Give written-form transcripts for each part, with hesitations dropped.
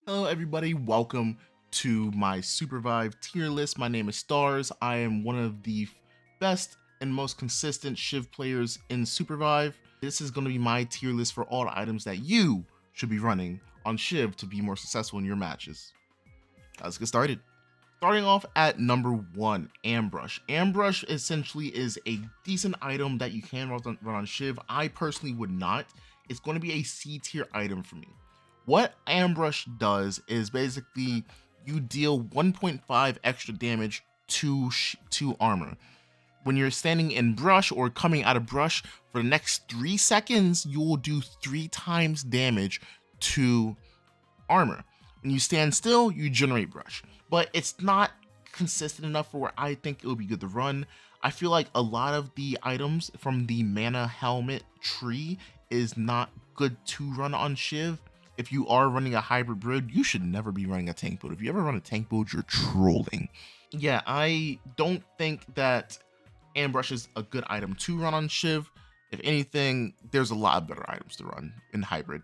Hello everybody, welcome to my Supervive tier list. My name is Stars. I am one of the best and most consistent Shiv players in Supervive. This is going to be my tier list for all the items that you should be running on Shiv to be more successful in your matches. Let's get started. Starting off at number 1, Ambrush. Ambrush essentially is a decent item that you can run on Shiv. I personally would not. It's going to be a C tier item for me. What Ambrush does is basically you deal 1.5 extra damage to armor. When you're standing in brush or coming out of brush for the next 3 seconds, you will do 3 times damage to armor. When you stand still, you generate brush, but it's not consistent enough for where I think it would be good to run. I feel like a lot of the items from the mana helmet tree is not good to run on Shiv. If you are running a hybrid build, you should never be running a tank build. If you ever run a tank build, you're trolling. Yeah, I don't think that Ambrush is a good item to run on Shiv. If anything, there's a lot of better items to run in hybrid.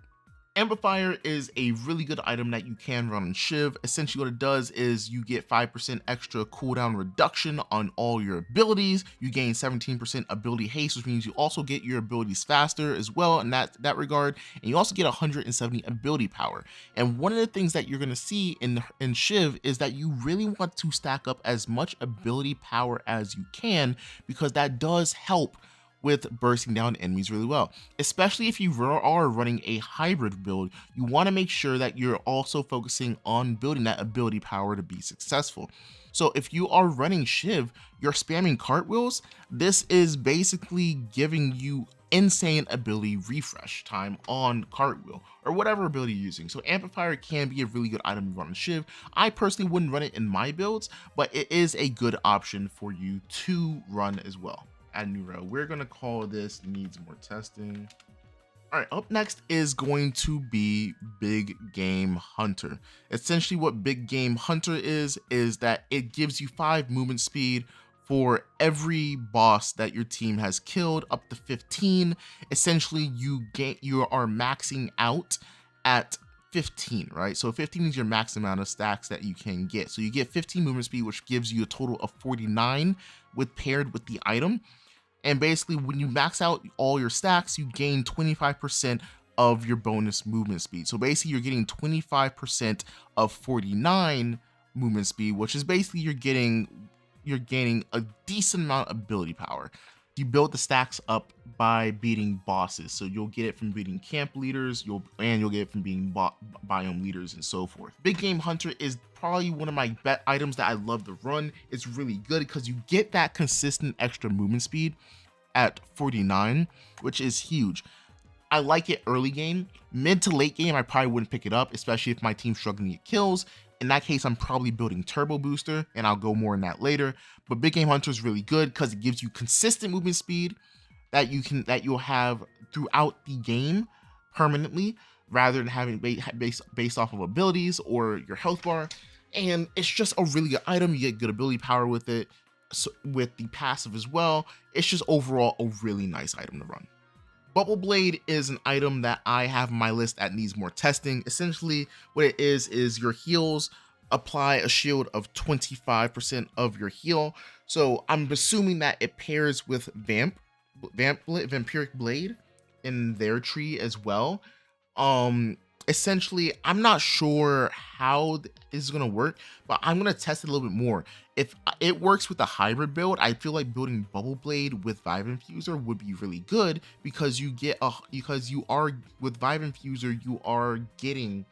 Amplifier is a really good item that you can run on Shiv. Essentially what it does is you get 5% extra cooldown reduction on all your abilities. You gain 17% ability haste, which means you also get your abilities faster as well in that regard. And you also get 170 ability power. And one of the things that you're going to see in Shiv is that you really want to stack up as much ability power as you can, because that does help with bursting down enemies really well. Especially if you are running a hybrid build, you want to make sure that you're also focusing on building that ability power to be successful. So if you are running Shiv, you're spamming cartwheels, this is basically giving you insane ability refresh time on cartwheel or whatever ability you're using. So amplifier can be a really good item to run on Shiv. I personally wouldn't run it in my builds, but it is a good option for you to run as well. Add a new row. We're gonna call this needs more testing. All right, up next is going to be Big Game Hunter. Essentially what Big Game Hunter is that it gives you 5 movement speed for every boss that your team has killed, up to 15. Essentially you are maxing out at 15, right? So 15 is your max amount of stacks that you can get. So you get 15 movement speed, which gives you a total of 49 paired with the item. And basically when you max out all your stacks, you gain 25% of your bonus movement speed. So basically you're getting 25% of 49 movement speed, which is basically you're gaining a decent amount of ability power. You build the stacks up by beating bosses. So you'll get it from beating camp leaders, you'll get it from beating biome leaders and so forth. Big Game Hunter is probably one of my bet items that I love to run. It's really good because you get that consistent extra movement speed at 49, which is huge. I like it early game. Mid to late game, I probably wouldn't pick it up, especially if my team's struggling to get kills. In that case, I'm probably building Turbo Booster, and I'll go more in that later. But Big Game Hunter is really good because it gives you consistent movement speed that you'll have throughout the game permanently, rather than having based off of abilities or your health bar. And it's just a really good item. You get good ability power with it, so with the passive as well. It's just overall a really nice item to run. Bubble Blade is an item that I have on my list that needs more testing. Essentially what it is your heals apply a shield of 25% of your heal. So I'm assuming that it pairs with Vampiric Blade in their tree as well. Essentially I'm not sure how this is going to work, but I'm going to test it a little bit more. If it works with the hybrid build, I feel like building Bubble Blade with Vive Infuser would be really good, because with Vive Infuser you are getting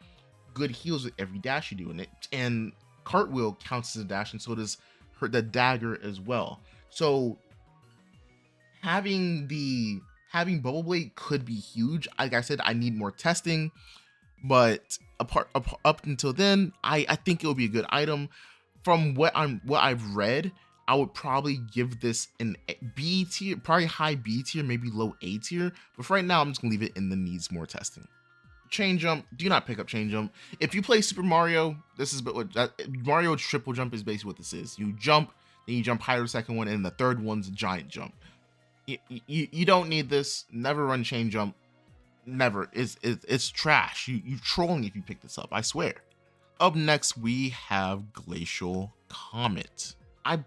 good heals with every dash you do in it, and Cartwheel counts as a dash, and so does the dagger as well. So having Bubble Blade could be huge. Like I said, I need more testing, but up until then, I think it'll be a good item. From what I've read, I would probably give this an B tier, probably high B tier, maybe low A tier. But for right now, I'm just gonna leave it in the needs more testing. Chain jump, do not pick up chain jump. If you play Super Mario, this is what Mario triple jump is basically what this is. You jump, then you jump higher to the second one, and the third one's a giant jump. You don't need this. Never run chain jump. Never. It's trash. You trolling if you pick this up, I swear. Up next, we have Glacial Comet. I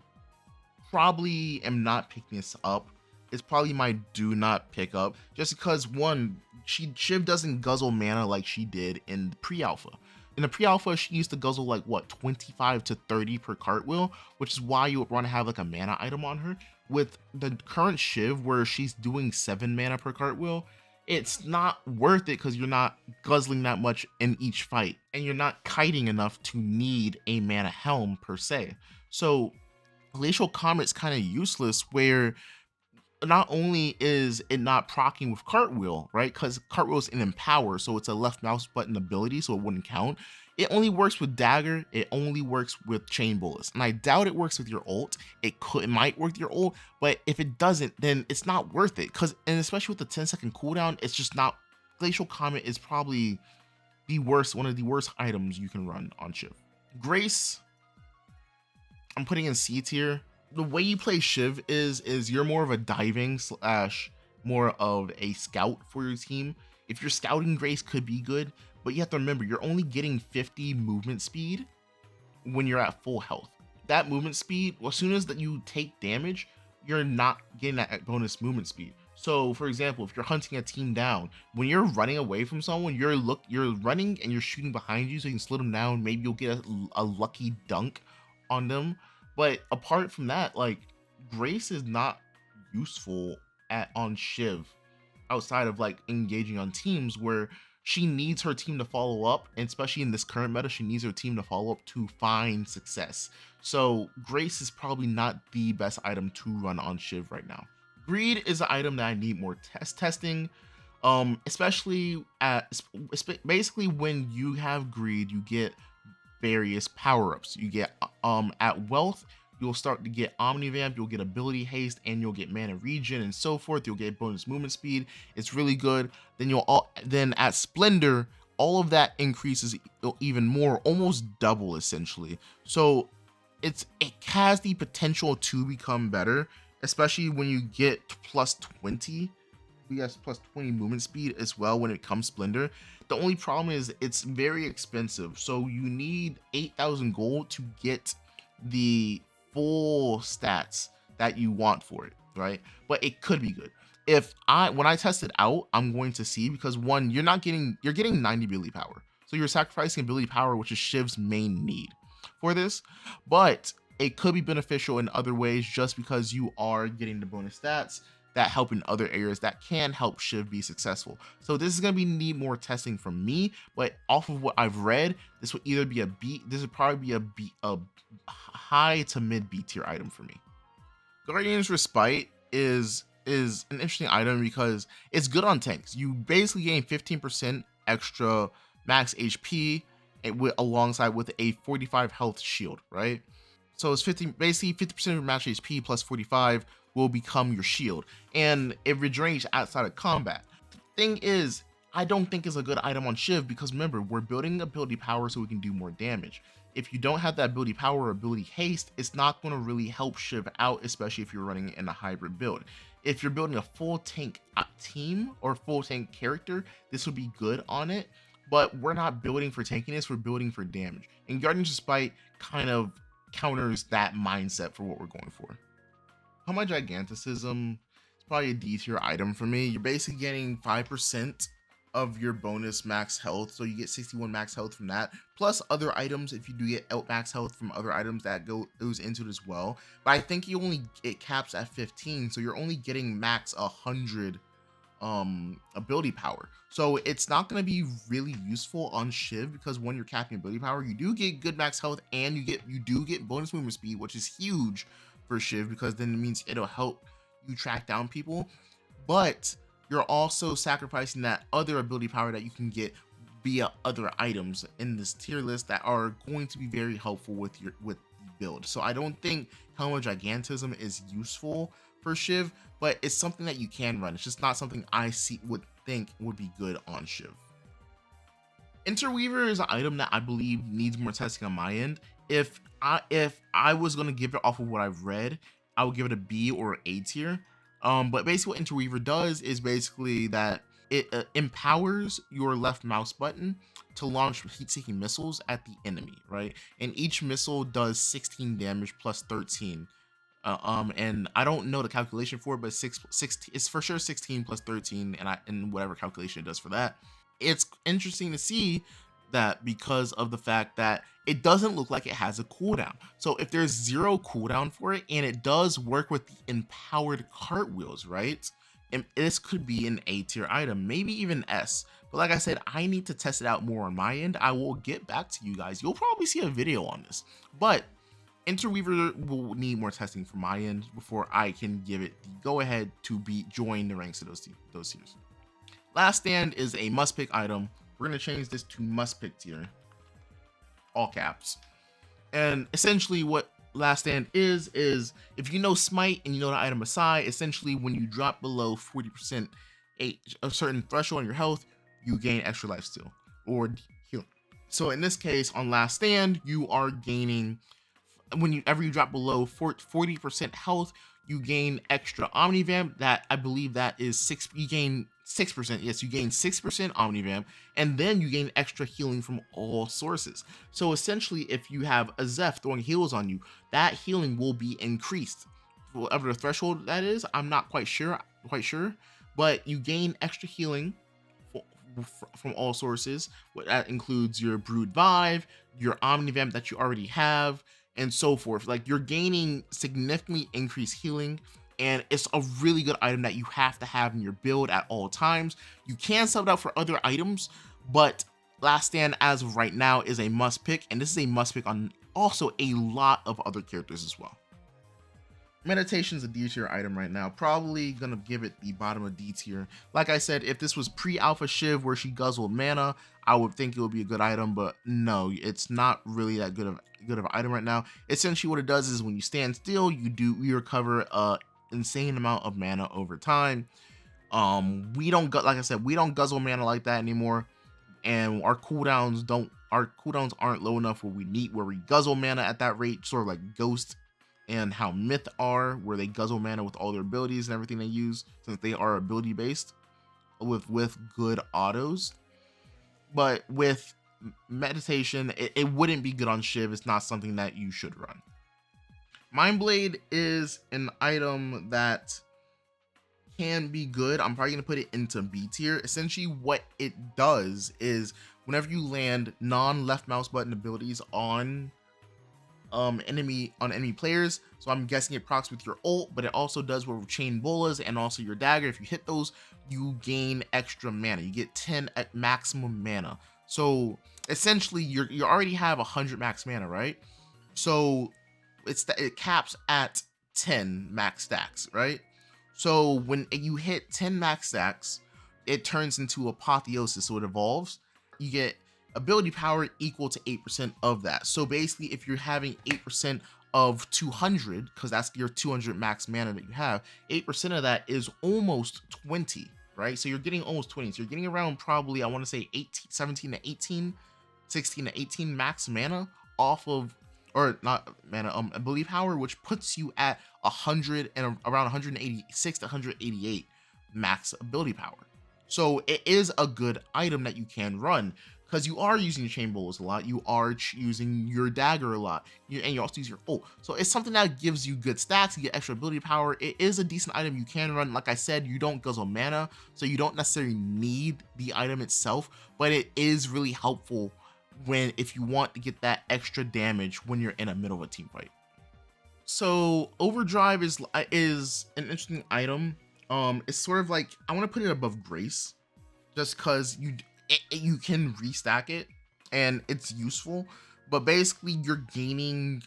probably am not picking this up. It's probably my do not pick up, just because one, Shiv doesn't guzzle mana like she did in the pre-alpha. In the pre-alpha, she used to guzzle like what 25 to 30 per cartwheel, which is why you would want to have like a mana item on her. With the current Shiv, where she's doing 7 mana per cartwheel, it's not worth it because you're not guzzling that much in each fight, and you're not kiting enough to need a mana helm per se. So Glacial Comet's kind of useless, where not only is it not proccing with Cartwheel, right? Because Cartwheel's in Empower, so it's a left mouse button ability, so it wouldn't count. It only works with Dagger, it only works with Chain Bullets, and I doubt it works with your ult. It might work with your ult, but if it doesn't, then it's not worth it. And especially with the 10-second cooldown, it's just not. Glacial Comet is probably one of the worst items you can run on Shiv. Grace, I'm putting in C tier. The way you play Shiv is you're more of a diving slash more of a scout for your team. If you're scouting, Grace could be good, but you have to remember you're only getting 50 movement speed when you're at full health. That movement speed, well, as soon as that you take damage, you're not getting that bonus movement speed. So for example, if you're hunting a team down, when you're running away from someone, you're running and you're shooting behind you so you can slow them down. Maybe you'll get a lucky dunk on them. But apart from that, like, Grace is not useful on Shiv outside of like engaging on teams where she needs her team to follow up, and especially in this current meta, she needs her team to follow up to find success. So Grace is probably not the best item to run on Shiv right now. Greed is an item that I need more testing, especially basically when you have Greed, you get various power-ups. You get at wealth, you'll start to get Omnivamp, you'll get ability haste, and you'll get mana regen and so forth. You'll get bonus movement speed. It's really good. Then at Splendor, all of that increases even more, almost double essentially. So it has the potential to become better, especially when you get plus 20. Yes, plus 20 movement speed as well when it comes Splendor. The only problem is it's very expensive, so you need 8,000 gold to get the full stats that you want for it, right? But it could be good. When I test it out, I'm going to see, because one, you're getting 90 ability power, so you're sacrificing ability power, which is Shiv's main need for this, but it could be beneficial in other ways just because you are getting the bonus stats that help in other areas that can help Shiv be successful. So this is going to need more testing from me, but off of what I've read, this would either be a B, this would probably be a high to mid B tier item for me. Guardian's Respite is an interesting item because it's good on tanks. You basically gain 15% extra max HP alongside with a 45 health shield, right? So it's basically 50% of your max HP plus 45 will become your shield, and it regenerates outside of combat. The thing is, I don't think it's a good item on Shiv because remember, we're building ability power so we can do more damage. If you don't have that ability power or ability haste, it's not going to really help Shiv out, especially if you're running in a hybrid build. If you're building a full tank team or full tank character, this would be good on it, but we're not building for tankiness, we're building for damage. And Guardian's Respite kind of counters that mindset for what we're going for. How Giganticism is probably a D tier item for me. You're basically getting 5% of your bonus max health, so you get 61 max health from that, plus other items if you do get out max health from other items that goes into it as well. But I think it caps at 15, so you're only getting max 100 ability power. So it's not going to be really useful on Shiv because when you're capping ability power, you do get good max health and you do get bonus movement speed, which is huge for Shiv because then it means it'll help you track down people, but you're also sacrificing that other ability power that you can get via other items in this tier list that are going to be very helpful with the build. So I don't think Helm of Gigantism is useful for Shiv, but it's something that you can run. It's just not something I would think would be good on Shiv. Interweaver is an item that I believe needs more testing on my end. If I was going to give it off of what I've read, I would give it a B or A tier. But basically what Interweaver does is basically that It empowers your left mouse button to launch heat-seeking missiles at the enemy, right? And each missile does 16 damage plus 13. And I don't know the calculation for it, but 16 it's for sure 16 plus 13, and whatever calculation it does for that. It's interesting to see that because of the fact that it doesn't look like it has a cooldown. So if there's 0 cooldown for it, and it does work with the empowered cartwheels, right? And this could be an A tier item, maybe even S. But like I said, I need to test it out more on my end. I will get back to you guys. You'll probably see a video on this, but Interweaver will need more testing from my end before I can give it the go ahead to join the ranks of those tiers. Last Stand is a must pick item. We're gonna change this to must pick tier, all caps. And essentially what Last Stand is if you know Smite and you know the item aside, essentially when you drop below 40% a certain threshold on your health, you gain extra life steal or healing. So in this case on Last Stand, you are gaining, whenever you drop below 40% health, you gain extra Omnivamp. That I believe that is 6. You gain 6%. Yes, you gain 6% Omnivamp, and then you gain extra healing from all sources. So essentially, if you have a Zeph throwing heals on you, that healing will be increased. Whatever the threshold that is, I'm not quite sure. But you gain extra healing from all sources. That includes your Brood Vive, your Omnivamp that you already have, and so forth. Like, you're gaining significantly increased healing, and it's a really good item that you have to have in your build at all times. You can sub it out for other items, but Last Stand as of right now is a must pick, and this is a must pick on also a lot of other characters as well. Meditation's a D tier item right now. Probably gonna give it the bottom of D tier. Like I said, if this was pre-alpha Shiv where she guzzled mana, I would think it would be a good item, but no, it's not really that good of an item right now. Essentially what it does is when you stand still, you recover a insane amount of mana over time. We don't like I said, we don't guzzle mana like that anymore, and our cooldowns aren't low enough where we guzzle mana at that rate, sort of like Ghost and how Myth are, where they guzzle mana with all their abilities and everything they use, since they are ability based with good autos. But with Meditation, it wouldn't be good on Shiv. It's not something that you should run. Mind Blade is an item that can be good. I'm probably gonna put it into B tier. Essentially what it does is whenever you land non-left mouse button abilities on enemy players, so I'm guessing it procs with your ult, but it also does with chain bolas and also your dagger. If you hit those, you gain extra mana. You get 10 at maximum mana. So essentially you already have 100 max mana, right? So it caps at 10 max stacks, right? So when you hit 10 max stacks, it turns into Apotheosis, so it evolves. You get ability power equal to 8% of that. So basically, if you're having 8% of 200, because that's your 200 max mana that you have, 8% of that is almost 20, right? So you're getting almost 20. So you're getting around probably, I want to say 17 to 18, 16 to 18 max mana off of, or not mana, ability power, which puts you at 100 and around 186 to 188 max ability power. So it is a good item that you can run, because you are using chain bolas a lot, you are using your dagger a lot, and you also use your ult. So it's something that gives you good stacks, you get extra ability power. It is a decent item you can run. Like I said, you don't guzzle mana, so you don't necessarily need the item itself, but it is really helpful if you want to get that extra damage when you're in the middle of a team fight. So Overdrive is an interesting item. It's sort of like, I want to put it above Grace, just because you can restack it and it's useful, but basically you gain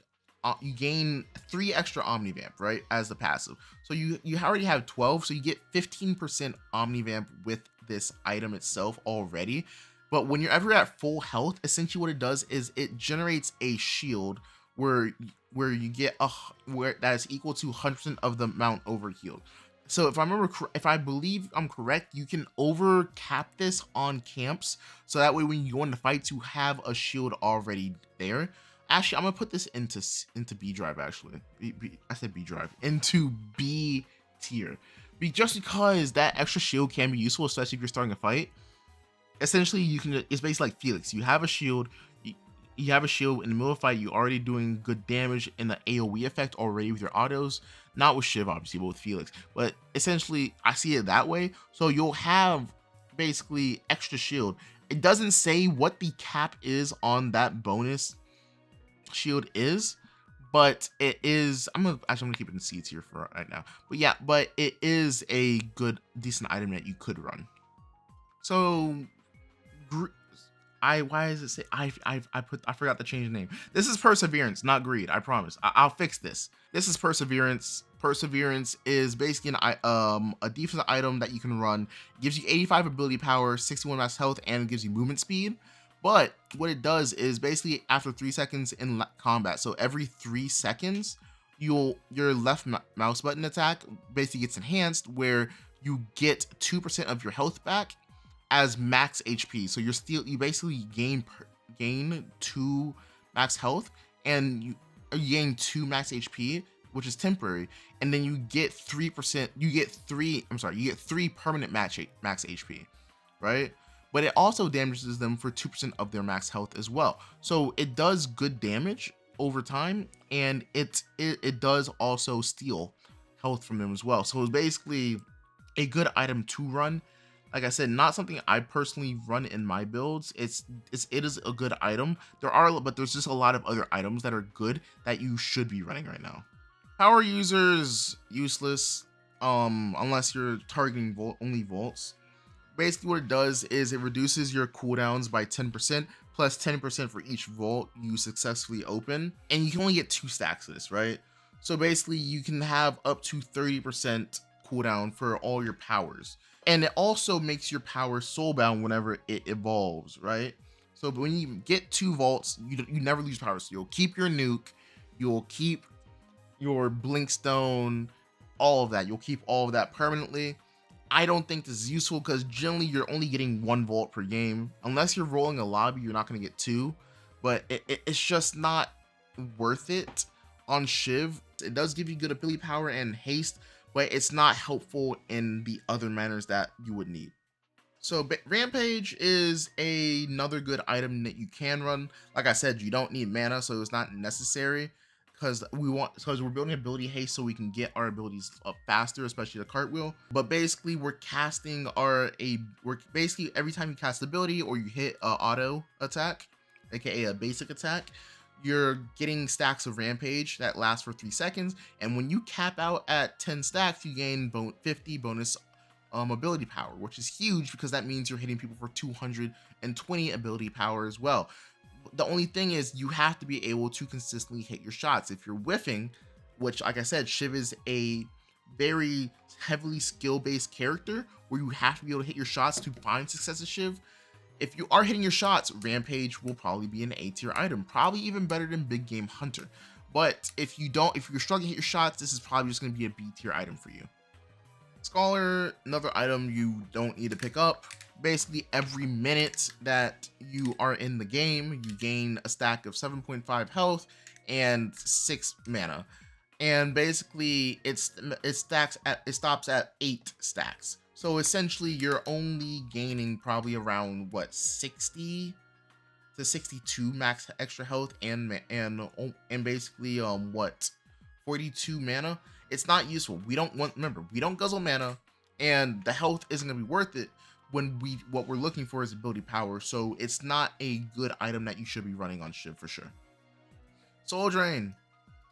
3 extra Omnivamp, right, as the passive. So you already have 12, so you get 15% Omnivamp with this item itself already. But when you're ever at full health, essentially what it does is it generates a shield where you get where that is equal to 100% of the amount overhealed. So if I believe I'm correct, you can overcap this on camps, so that way when you go into fights, you have a shield already there. Actually, I'm gonna put this into B drive. Actually, I said B drive, into B tier, just because that extra shield can be useful, especially if you're starting a fight. Essentially, you can, it's basically like Felix. You have a shield, you have a shield in the middle of the fight, you're already doing good damage in the AoE effect already with your autos. Not with Shiv, obviously, but with Felix. But essentially, I see it that way. So you'll have basically extra shield. It doesn't say what the cap is on that bonus shield is, but it is, I'm gonna keep it in C tier for right now. But yeah, but it is a good, decent item that you could run. So why does it say I forgot to change the name. This is Perseverance, not Greed. I promise. I'll fix this. This is Perseverance. Perseverance is basically a defensive item that you can run. It gives you 85 ability power, 61 max health, and it gives you movement speed. But what it does is basically after 3 seconds in combat, so every 3 seconds, your left mouse button attack basically gets enhanced, where you get 2% of your health back as max HP. So you basically gain 2 max health, and you gain 2 max HP, which is temporary, and then you get 3%. You get 3 permanent max HP, right? But it also damages them for 2% of their max health as well. So it does good damage over time, and it does also steal health from them as well. So it's basically a good item to run. Like I said, not something I personally run in my builds. It is a good item. But there's just a lot of other items that are good that you should be running right now. Power users, useless, unless you're targeting only vaults. Basically what it does is it reduces your cooldowns by 10%, plus 10% for each vault you successfully open. And you can only get 2 stacks of this, right? So basically you can have up to 30% cooldown for all your powers. And it also makes your power soulbound whenever it evolves, right? So when you get 2 vaults, you never lose power. So you'll keep your nuke, you'll keep your blinkstone, all of that. You'll keep all of that permanently. I don't think this is useful because generally you're only getting 1 vault per game. Unless you're rolling a lobby, you're not going to get 2. But it's just not worth it on Shiv. It does give you good ability power and haste, but it's not helpful in the other manners that you would need. So Rampage is another good item that you can run. Like I said, you don't need mana, so it's not necessary, because we're building ability haste so we can get our abilities up faster, especially the cartwheel. But basically we're basically every time you cast ability or you hit auto attack, aka a basic attack, you're getting stacks of Rampage that last for 3 seconds. And when you cap out at 10 stacks, you gain 50 bonus ability power, which is huge because that means you're hitting people for 220 ability power as well. The only thing is you have to be able to consistently hit your shots. If you're whiffing, which like I said, Shiv is a very heavily skill-based character where you have to be able to hit your shots to find success as Shiv. If you are hitting your shots, Rampage will probably be an A tier item, probably even better than Big Game Hunter. But if you're struggling to hit your shots, this is probably just going to be a B tier item for you. Scholar, another item you don't need to pick up. Basically every minute that you are in the game, you gain a stack of 7.5 health and 6 mana. And basically it stops at 8 stacks. So essentially you're only gaining probably around 60 to 62 max extra health and basically 42 mana. It's not useful. Remember, we don't guzzle mana, and the health isn't gonna be worth it when what we're looking for is ability power. So it's not a good item that you should be running on Shiv for sure. Soul Drain.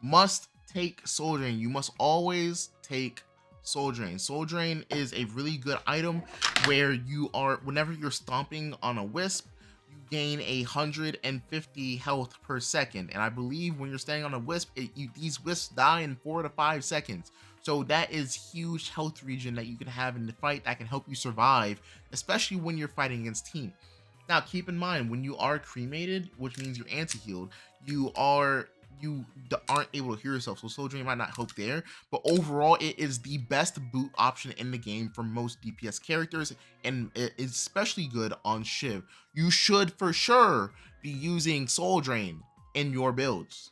Must take Soul Drain. You must always take Soul Drain. Soul Drain is a really good item where whenever you're stomping on a wisp, you gain 150 health per second. And I believe when you're standing on a wisp, these wisps die in 4 to 5 seconds. So that is huge health regen that you can have in the fight that can help you survive, especially when you're fighting against team. Now, keep in mind, when you are cremated, which means you're anti-healed, you aren't able to heal yourself, so Soul Drain might not help there. But overall, it is the best boot option in the game for most DPS characters, and it is especially good on Shiv. You should for sure be using Soul Drain in your builds.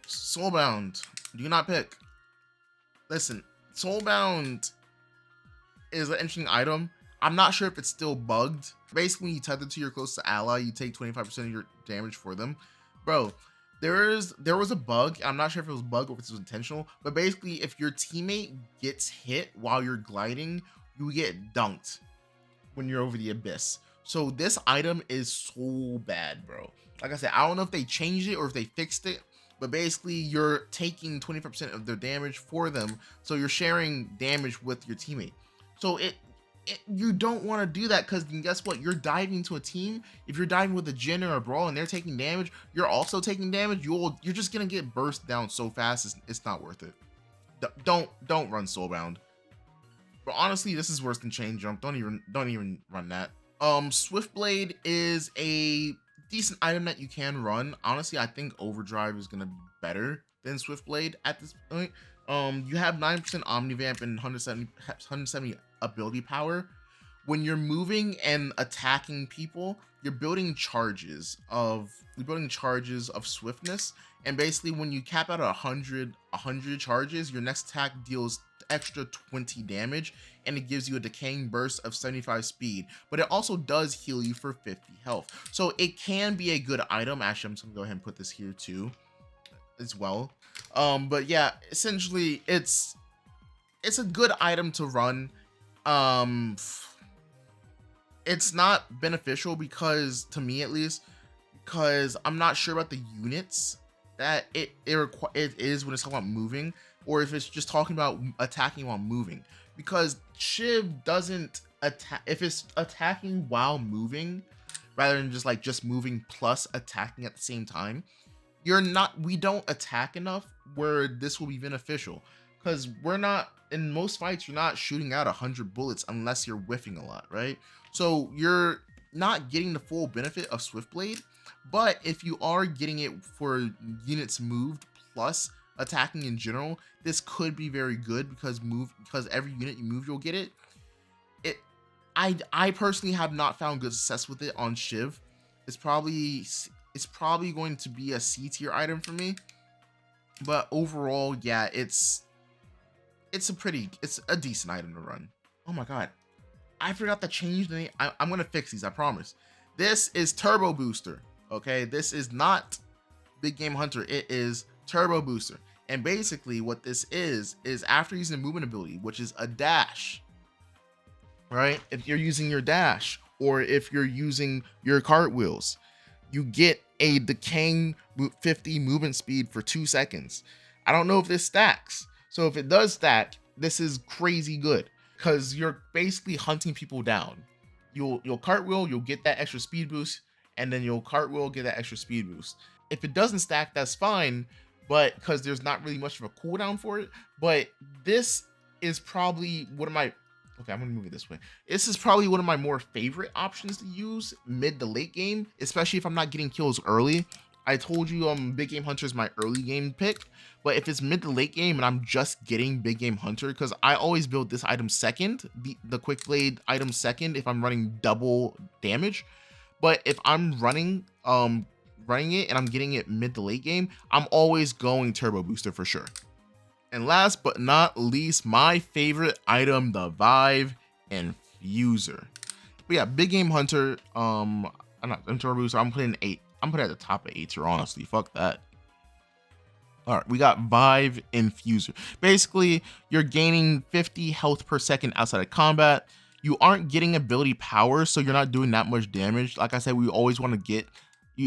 Soulbound, do not pick. Listen, Soulbound is an interesting item. I'm not sure if it's still bugged. Basically, when you tether to your closest ally, you take 25% of your damage for them. Bro, there was a bug. I'm not sure if it was a bug or if it was intentional, but basically, if your teammate gets hit while you're gliding, you get dunked when you're over the abyss. So this item is so bad, bro. Like I said, I don't know if they changed it or if they fixed it, but basically you're taking 25% of their damage for them, so you're sharing damage with your teammate. So you don't want to do that, because guess what? You're diving to a team. If you're diving with a Jhin or a Brawl and they're taking damage, you're also taking damage. You're just gonna get burst down so fast. It's not worth it. Don't run Soulbound. But honestly, this is worse than Chain Jump. Don't even run that. Swiftblade is a decent item that you can run. Honestly, I think Overdrive is gonna be better than Swiftblade at this point. You have 9% Omnivamp and 170 ability power. When you're moving and attacking people, you're building charges of swiftness. And basically, when you cap out 100 charges, your next attack deals extra 20 damage, and it gives you a decaying burst of 75 speed, but it also does heal you for 50 health. So it can be a good item. Actually, I'm just gonna go ahead and put this here too as well. But yeah, essentially it's a good item to run. It's not beneficial, because to me at least, because I'm not sure about the units that it is when it's talking about moving, or if it's just talking about attacking while moving, because Shiv doesn't attack. If it's attacking while moving rather than just moving plus attacking at the same time, we don't attack enough where this will be beneficial, because we're not, in most fights, you're not shooting out 100 bullets unless you're whiffing a lot, right? So you're not getting the full benefit of Swiftblade. But if you are getting it for units moved plus attacking in general, this could be very good, because every unit you move, you'll get it. I personally have not found good success with it on Shiv. It's probably going to be a C tier item for me. But overall, yeah, it's a decent item to run. Oh my god, I forgot to change the name. I'm gonna fix these, I promise. This is Turbo Booster. Okay, this is not Big Game Hunter, it is Turbo Booster. And basically what this is after using the movement ability, which is a dash, right? If you're using your dash, or if you're using your cartwheels, you get a decaying 50 movement speed for 2 seconds. I don't know if this stacks. So if it does stack, this is crazy good, because you're basically hunting people down. You'll cartwheel, you'll get that extra speed boost, and then you'll cartwheel, get that extra speed boost. If it doesn't stack, that's fine, but because there's not really much of a cooldown for it. But this is probably one of my, okay, I'm gonna move it this way. This is probably one of my more favorite options to use mid to late game, especially if I'm not getting kills early. I told you Big Game Hunter is my early game pick, but if it's mid to late game and I'm just getting Big Game Hunter, because I always build this item second, the Quick Blade item second if I'm running double damage. But if I'm running it and I'm getting it mid to late game, I'm always going Turbo Booster for sure. And last but not least, my favorite item, the Vive Infuser. But yeah, Big Game Hunter, I'm Turbo Booster, I'm putting 8. I'm putting it at the top of 8 tier, honestly. Fuck that. All right, we got Vive Infuser. Basically, you're gaining 50 health per second outside of combat. You aren't getting ability power, so you're not doing that much damage. Like I said, we always want to get,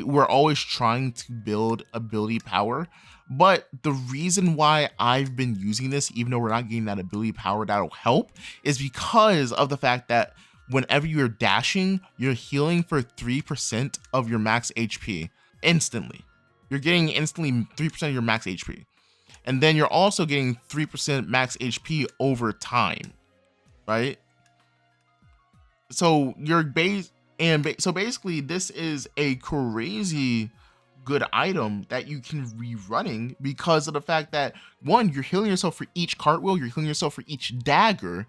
we're always trying to build ability power. But the reason why I've been using this, even though we're not getting that ability power that'll help, is because of the fact that whenever you're dashing, you're healing for 3% of your max HP instantly. You're getting instantly 3% of your max HP. And then you're also getting 3% max HP over time, right? So so basically this is a crazy good item that you can be running, because of the fact that, one, you're healing yourself for each cartwheel, you're healing yourself for each dagger,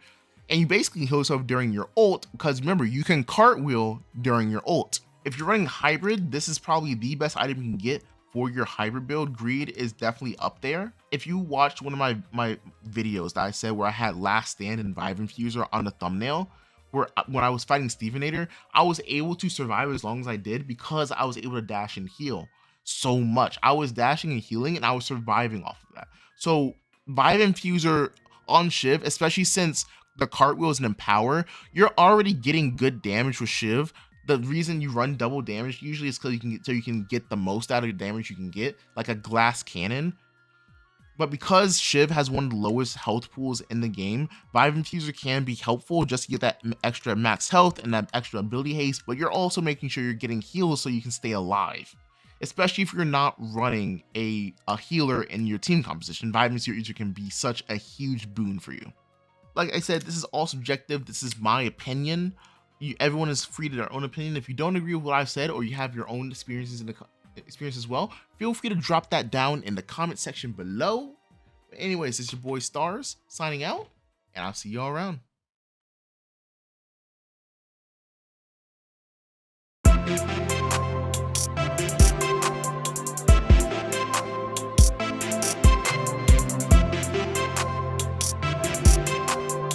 and you basically heal yourself during your ult, because remember, you can cartwheel during your ult. If you're running hybrid, this is probably the best item you can get for your hybrid build, greed is definitely up there. If you watched one of my videos that I said where I had Last Stand and Vive Infuser on the thumbnail, where when I was fighting Stevenator, I was able to survive as long as I did because I was able to dash and heal so much. I was dashing and healing and I was surviving off of that. So Vive Infuser on Shiv, especially since the cartwheel is an empower, you're already getting good damage with Shiv. The reason you run double damage usually is because you can get the most out of the damage you can get, like a glass cannon. But because Shiv has one of the lowest health pools in the game, Vive Infuser can be helpful just to get that extra max health and that extra ability haste, but you're also making sure you're getting heals so you can stay alive. Especially if you're not running a healer in your team composition, Vive Infuser can be such a huge boon for you. Like I said, this is all subjective. This is my opinion. Everyone is free to their own opinion. If you don't agree with what I've said or you have your own experiences as well, feel free to drop that down in the comment section below. But anyways, it's your boy Stars signing out, and I'll see y'all around.